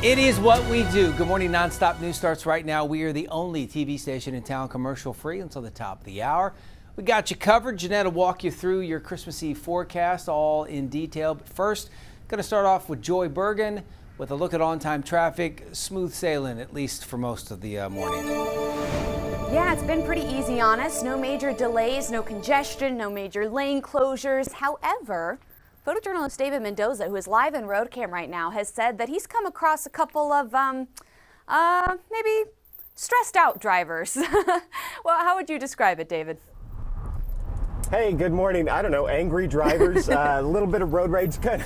It is what we do. Good morning, Nonstop News starts right now. We are the only TV station in town commercial free until the top of the hour. We got you covered. Jeanette will walk you through your Christmas Eve forecast all in detail. But first, going to start off with Joy Bergen with a look at on-time traffic. Smooth sailing, at least for most of the morning. Yeah, it's been pretty easy on us. No major delays, no congestion, no major lane closures. However, photojournalist David Mendoza, who is live in road cam right now, has said that he's come across a couple of maybe stressed out drivers. Well, how would you describe it, David? Hey, good morning. I don't know, angry drivers, a little bit of road rage, kind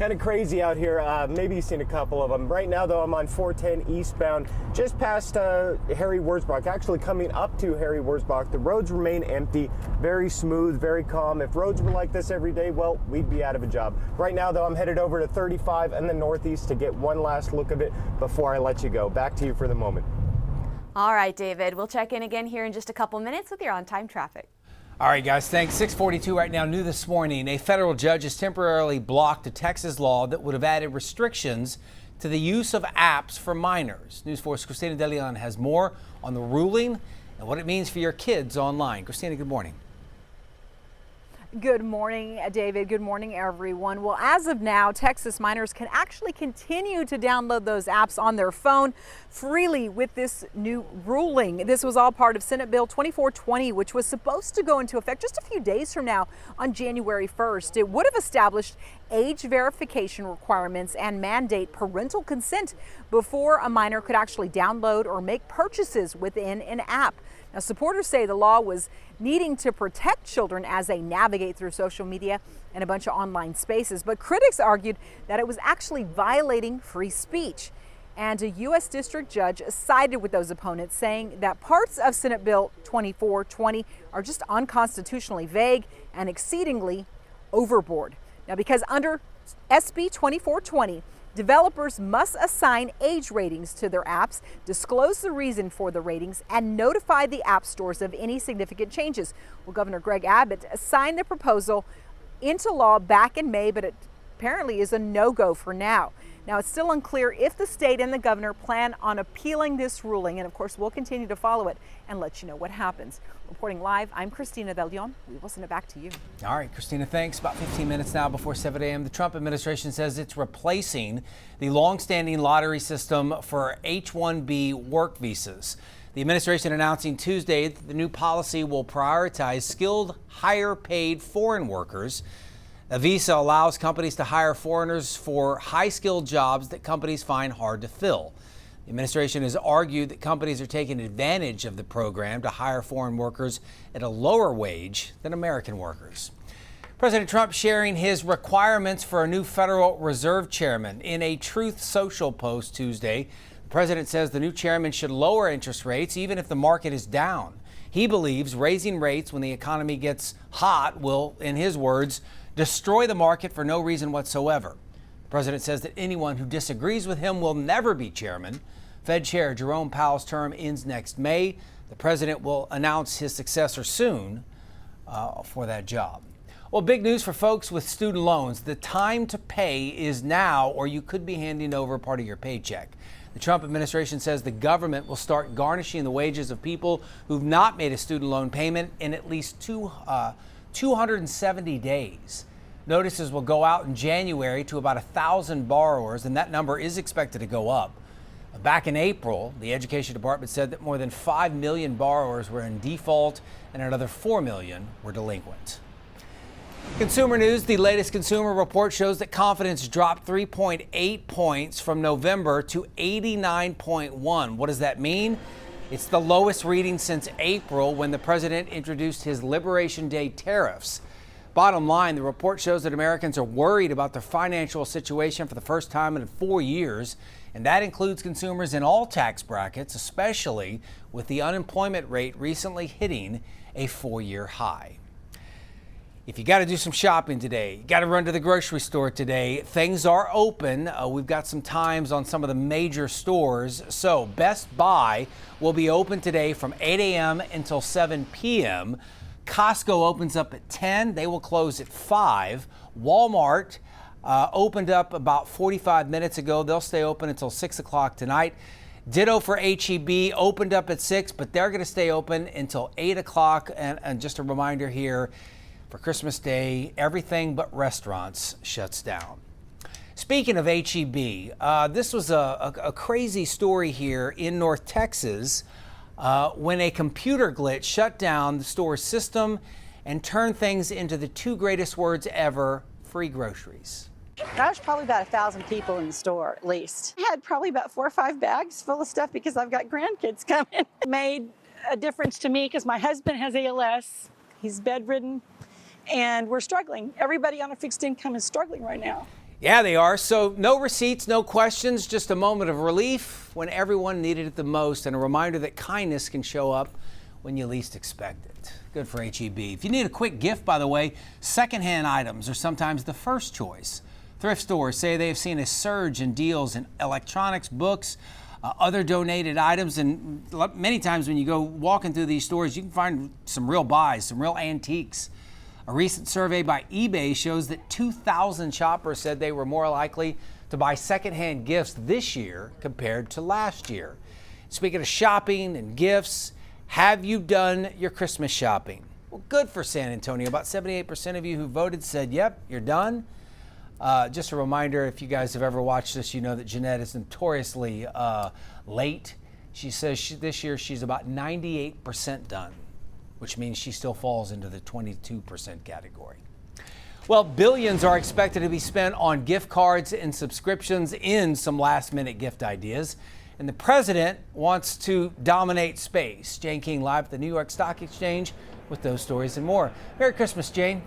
of crazy out here. Maybe you've seen a couple of them. Right now, though, I'm on 410 eastbound, just past Harry Wurzbach, actually coming up to Harry Wurzbach. The roads remain empty, very smooth, very calm. If roads were like this every day, well, we'd be out of a job. Right now, though, I'm headed over to 35 and the northeast to get one last look of it before I let you go. Back to you for the moment. All right, David, we'll check in again here in just a couple minutes with your on-time traffic. All right, guys, thanks. 6:42 right now. New this morning, a federal judge has temporarily blocked a Texas law that would have added restrictions to the use of apps for minors. News 4's Christina De Leon has more on the ruling and what it means for your kids online. Christina, good morning. Good morning, David. Good morning, everyone. Well, as of now, Texas minors can actually continue to download those apps on their phone freely with this new ruling. This was all part of Senate Bill 2420, which was supposed to go into effect just a few days from now on January 1st. It would have established age verification requirements and mandate parental consent before a minor could actually download or make purchases within an app. Now, supporters say the law was needing to protect children as they navigate through social media and a bunch of online spaces, but critics argued that it was actually violating free speech. And a U.S. district judge sided with those opponents, saying that parts of Senate Bill 2420 are just unconstitutionally vague and exceedingly overboard. Now, because under SB 2420, developers must assign age ratings to their apps, disclose the reason for the ratings, and notify the app stores of any significant changes. Well, Governor Greg Abbott signed the proposal into law back in May, but it apparently is a no-go for now. Now, it's still unclear if the state and the governor plan on appealing this ruling, and of course, we'll continue to follow it and let you know what happens. Reporting live, I'm Christina De Leon. We will send it back to you. All right, Christina, thanks. About 15 minutes now before 7 a.m. The Trump administration says it's replacing the long-standing lottery system for H-1B work visas. The administration announcing Tuesday that the new policy will prioritize skilled, higher-paid foreign workers. A visa allows companies to hire foreigners for high-skilled jobs that companies find hard to fill. The administration has argued that companies are taking advantage of the program to hire foreign workers at a lower wage than American workers. President Trump sharing his requirements for a new Federal Reserve chairman. In a Truth Social post Tuesday, the president says the new chairman should lower interest rates even if the market is down. He believes raising rates when the economy gets hot will, in his words, destroy the market for no reason whatsoever. The president says that anyone who disagrees with him will never be chairman. Fed Chair Jerome Powell's term ends next May. The president will announce his successor soon for that job. Well, big news for folks with student loans. The time to pay is now, or you could be handing over part of your paycheck. The Trump administration says the government will start garnishing the wages of people who've not made a student loan payment in at least 270 days. Notices will go out in January to about 1,000 borrowers, and that number is expected to go up. Back in April, the Education Department said that more than 5 million borrowers were in default and another 4 million were delinquent. Consumer news, the latest consumer report shows that confidence dropped 3.8 points from November to 89.1. What does that mean? It's the lowest reading since April when the president introduced his Liberation Day tariffs. Bottom line, the report shows that Americans are worried about their financial situation for the first time in 4 years, and that includes consumers in all tax brackets, especially with the unemployment rate recently hitting a 4-year high. If you got to do some shopping today, you got to run to the grocery store today, things are open. We've got some times on some of the major stores. So Best Buy will be open today from 8 a.m. until 7 p.m. Costco opens up at 10. They will close at 5. Walmart opened up about 45 minutes ago. They'll stay open until 6 o'clock tonight. Ditto for H-1B, opened up at 6, but they're going to stay open until 8 o'clock. And just a reminder here, for Christmas Day, everything but restaurants shuts down. Speaking of H-1B, this was a crazy story here in North Texas when a computer glitch shut down the store's system and turned things into the two greatest words ever, free groceries. There's probably about 1,000 people in the store at least. I had probably about 4 or 5 bags full of stuff because I've got grandkids coming. It made a difference to me because my husband has ALS. He's bedridden and we're struggling. Everybody on a fixed income is struggling right now. Yeah, they are. So no receipts, no questions, just a moment of relief when everyone needed it the most, and a reminder that kindness can show up when you least expect it. Good for H-1B. If you need a quick gift, by the way, secondhand items are sometimes the first choice. Thrift stores say they have seen a surge in deals in electronics, books, other donated items, and many times when you go walking through these stores, you can find some real buys, some real antiques. A recent survey by eBay shows that 2,000 shoppers said they were more likely to buy secondhand gifts this year compared to last year. Speaking of shopping and gifts, have you done your Christmas shopping? Well, good for San Antonio. About 78% of you who voted said, yep, you're done. Just a reminder, if you guys have ever watched this, you know that Jeanette is notoriously late. She says this year she's about 98% done, which means she still falls into the 22% category. Well, billions are expected to be spent on gift cards and subscriptions in some last-minute gift ideas. And the president wants to dominate space. Jane King live at the New York Stock Exchange with those stories and more. Merry Christmas, Jane.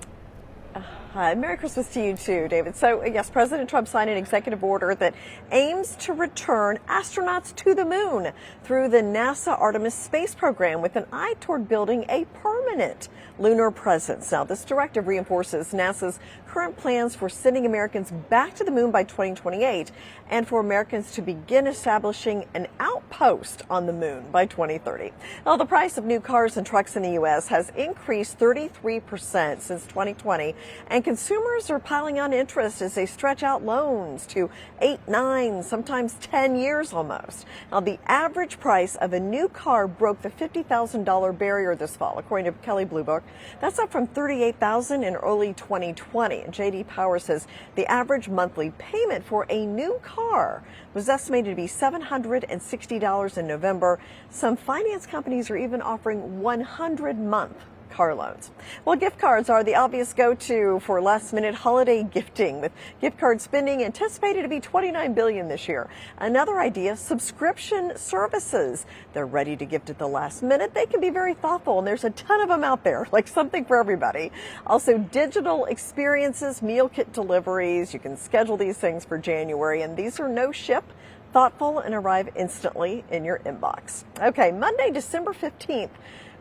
Hi, Merry Christmas to you too, David. So yes, President Trump signed an executive order that aims to return astronauts to the moon through the NASA Artemis space program with an eye toward building a permanent lunar presence. Now, this directive reinforces NASA's current plans for sending Americans back to the moon by 2028 and for Americans to begin establishing an outpost on the moon by 2030. Now, the price of new cars and trucks in the U.S. has increased 33% since 2020, and consumers are piling on interest as they stretch out loans to 8, 9, sometimes 10 years almost. Now, the average price of a new car broke the $50,000 barrier this fall, according to Kelley Blue Book. That's up from $38,000 in early 2020. And J.D. Power says the average monthly payment for a new car was estimated to be $760 in November. Some finance companies are even offering 100-month car loans. Well, gift cards are the obvious go-to for last-minute holiday gifting, with gift card spending anticipated to be $29 billion this year. Another idea, subscription services. They're ready to gift at the last minute. They can be very thoughtful, and there's a ton of them out there, like something for everybody. Also, digital experiences, meal kit deliveries. You can schedule these things for January, and these are no ship, thoughtful, and arrive instantly in your inbox. Okay, Monday, December 15th.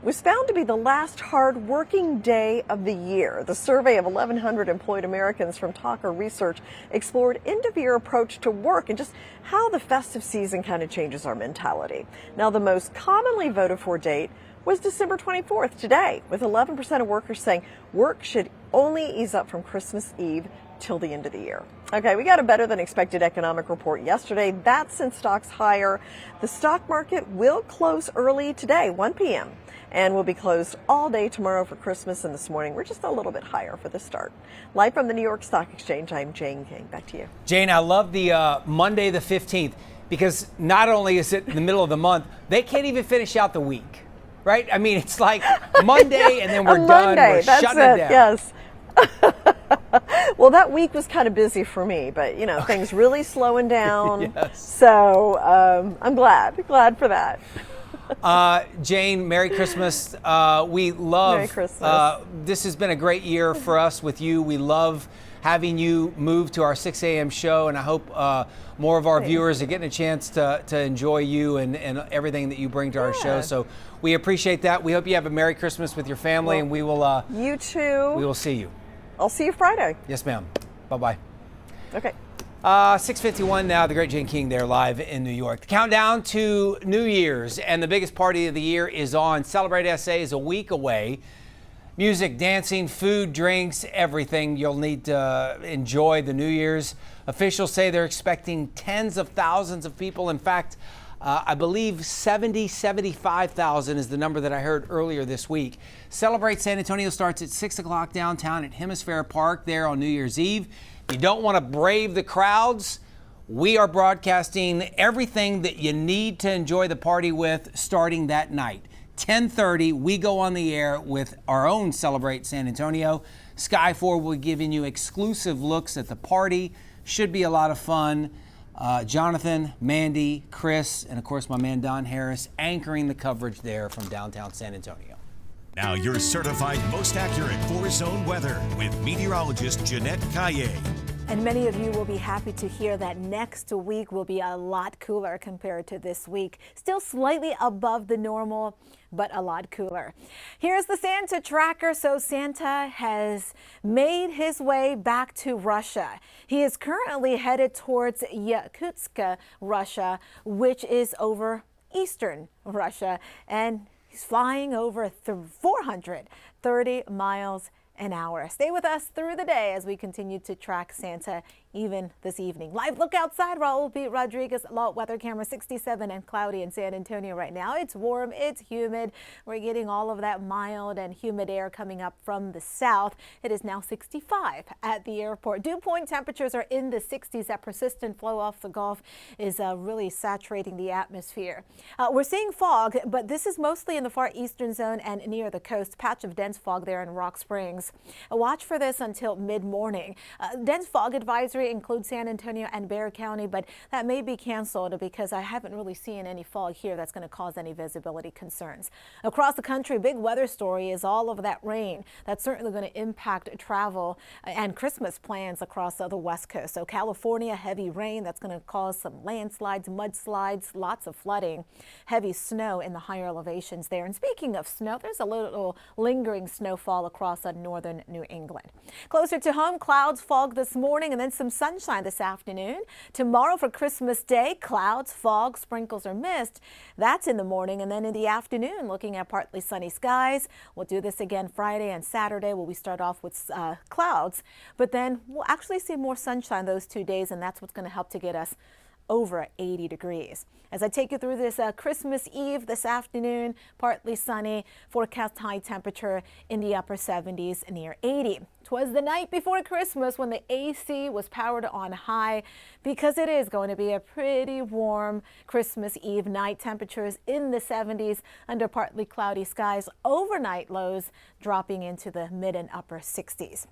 Was found to be the last hard working day of the year. The survey of 1,100 employed Americans from Talker Research explored end-of-year approach to work and just how the festive season kind of changes our mentality. Now, the most commonly voted for date was December 24th, today, with 11% of workers saying work should only ease up from Christmas Eve till the end of the year. Okay, we got a better than expected economic report yesterday. That sent stocks higher. The stock market will close early today, 1 p.m. and will be closed all day tomorrow for Christmas, and this morning we're just a little bit higher for the start. Live from the New York Stock Exchange, I'm Jane King. Back to you. Jane, I love the Monday the 15th because not only is it in the middle of the month, they can't even finish out the week, right? I mean, it's like Monday and then we're done. Monday, we're that's shutting it down. Yes. Well, that week was kind of busy for me, but you know, things really slowing down. Yes. So I'm glad for that. Jane, Merry Christmas. We love, Merry Christmas. This has been a great year for us with you. We love having you move to our 6 a.m. show, and I hope more of our viewers are getting a chance to enjoy you and everything that you bring to our show. So we appreciate that. We hope you have a Merry Christmas with your family, and we will. You too. We will see you. I'll see you Friday. Yes, ma'am. Bye-bye. Okay. 6:51 now, the great Jane King there live in New York. The countdown to New Year's and the biggest party of the year is on. Celebrate SA is a week away. Music, dancing, food, drinks, everything you'll need to enjoy the New Year's. Officials say they're expecting tens of thousands of people. In fact, I believe 75,000 is the number that I heard earlier this week. Celebrate San Antonio starts at 6 o'clock downtown at Hemisphere Park there on New Year's Eve. If you don't want to brave the crowds, we are broadcasting everything that you need to enjoy the party with starting that night. 10:30, we go on the air with our own Celebrate San Antonio. Sky 4 will be giving you exclusive looks at the party. Should be a lot of fun. Jonathan, Mandy, Chris, and of course my man Don Harris anchoring the coverage there from downtown San Antonio. Now your certified most accurate 4-zone weather with meteorologist Jeanette Calle. And many of you will be happy to hear that next week will be a lot cooler compared to this week. Still slightly above the normal, but a lot cooler. Here's the Santa tracker. So Santa has made his way back to Russia. He is currently headed towards Yakutsk, Russia, which is over eastern Russia. And he's flying over 430 miles an hour. Stay with us through the day as we continue to track Santa even this evening. Live look outside. Raul Pete Rodriguez, Lot Weather Camera. 67 and cloudy in San Antonio right now. It's warm, it's humid. We're getting all of that mild and humid air coming up from the south. It is now 65 at the airport. Dew point temperatures are in the 60s. That persistent flow off the Gulf is really saturating the atmosphere. We're seeing fog, but this is mostly in the far eastern zone and near the coast. Patch of dense fog there in Rock Springs. Watch for this until mid-morning. Dense fog advisory includes San Antonio and Bexar County, but that may be canceled because I haven't really seen any fog here that's going to cause any visibility concerns. Across the country, big weather story is all of that rain. That's certainly going to impact travel and Christmas plans across the West Coast. So California, heavy rain that's going to cause some landslides, mudslides, lots of flooding, heavy snow in the higher elevations there. And speaking of snow, there's a little lingering snowfall across northern New England. Closer to home, clouds, fog this morning, and then some sunshine this afternoon. Tomorrow for Christmas Day, clouds, fog, sprinkles or mist. That's in the morning, and then in the afternoon, looking at partly sunny skies. We'll do this again Friday and Saturday, where we start off with clouds, but then we'll actually see more sunshine those 2 days, and that's what's going to help to get us over 80 degrees. As I take you through this Christmas Eve this afternoon, partly sunny, forecast high temperature in the upper 70s near 80. 'Twas the night before Christmas when the AC was powered on high because it is going to be a pretty warm Christmas Eve night. Temperatures in the 70s under partly cloudy skies. Overnight lows dropping into the mid and upper 60s.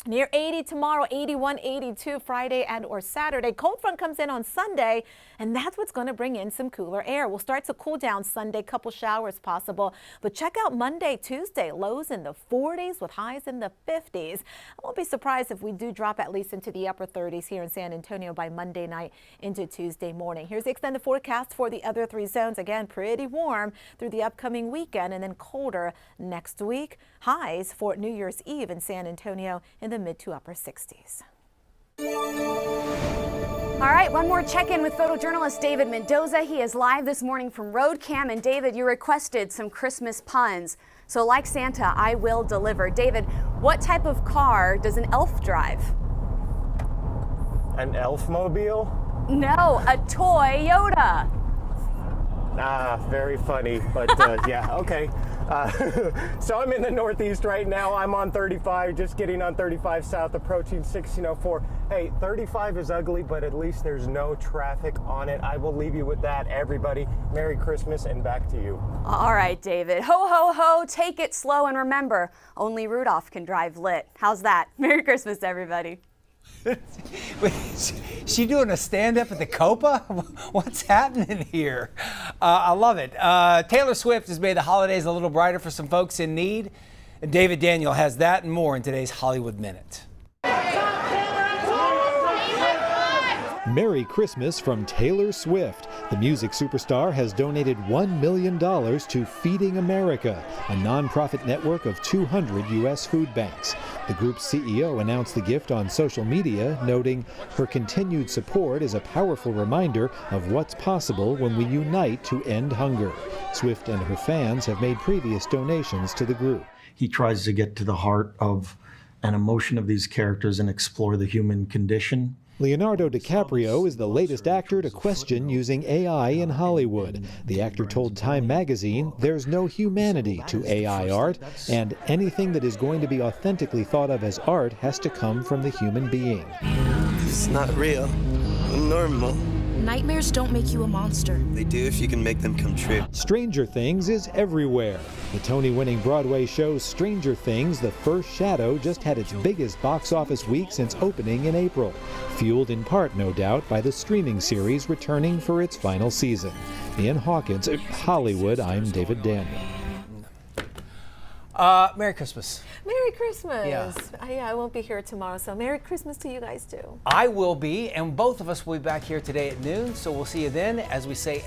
Near 80 tomorrow, 81, 82 Friday and or Saturday. Cold front comes in on Sunday, and that's what's going to bring in some cooler air. We'll start to cool down Sunday, couple showers possible. But check out Monday, Tuesday, lows in the 40s with highs in the 50s. I won't be surprised if we do drop at least into the upper 30s here in San Antonio by Monday night into Tuesday morning. Here's the extended forecast for the other three zones. Again, pretty warm through the upcoming weekend and then colder next week. Highs for New Year's Eve in San Antonio in the mid to upper 60s. All right, one more check-in with photojournalist David Mendoza. He is live this morning from Road Cam. And David, you requested some Christmas puns. So like Santa, I will deliver. David, what type of car does an elf drive? An elf-mobile? No, a Toyota. Ah, very funny, but yeah, okay. So I'm in the Northeast right now. I'm on 35, just getting on 35 south, approaching 1604. Hey, 35 is ugly, but at least there's no traffic on it. I will leave you with that, everybody. Merry Christmas, and back to you. All right, David. Ho, ho, ho. Take it slow, and remember, only Rudolph can drive lit. How's that? Merry Christmas, everybody. Wait, is she doing a stand-up at the Copa? What's happening here? I love it. Taylor Swift has made the holidays a little brighter for some folks in need. And David Daniel has that and more in today's Hollywood Minute. Merry Christmas from Taylor Swift. The music superstar has donated $1 million to Feeding America, a nonprofit network of 200 U.S. food banks. The group's CEO announced the gift on social media, noting her continued support is a powerful reminder of what's possible when we unite to end hunger. Swift and her fans have made previous donations to the group. He tries to get to the heart of an emotion of these characters and explore the human condition. Leonardo DiCaprio is the latest actor to question using AI in Hollywood. The actor told Time magazine there's no humanity to AI art, and anything that is going to be authentically thought of as art has to come from the human being. It's not real. I'm normal. Nightmares don't make you a monster. They do if you can make them come true. Stranger Things is everywhere. The Tony-winning Broadway show Stranger Things: The First Shadow just had its biggest box office week since opening in April, fueled in part, no doubt, by the streaming series returning for its final season. In Hawkins, Hollywood, I'm David Daniel. Merry Christmas. Merry Christmas. Yeah. I won't be here tomorrow, so Merry Christmas to you guys too. I will be, and both of us will be back here today at noon, so we'll see you then. As we say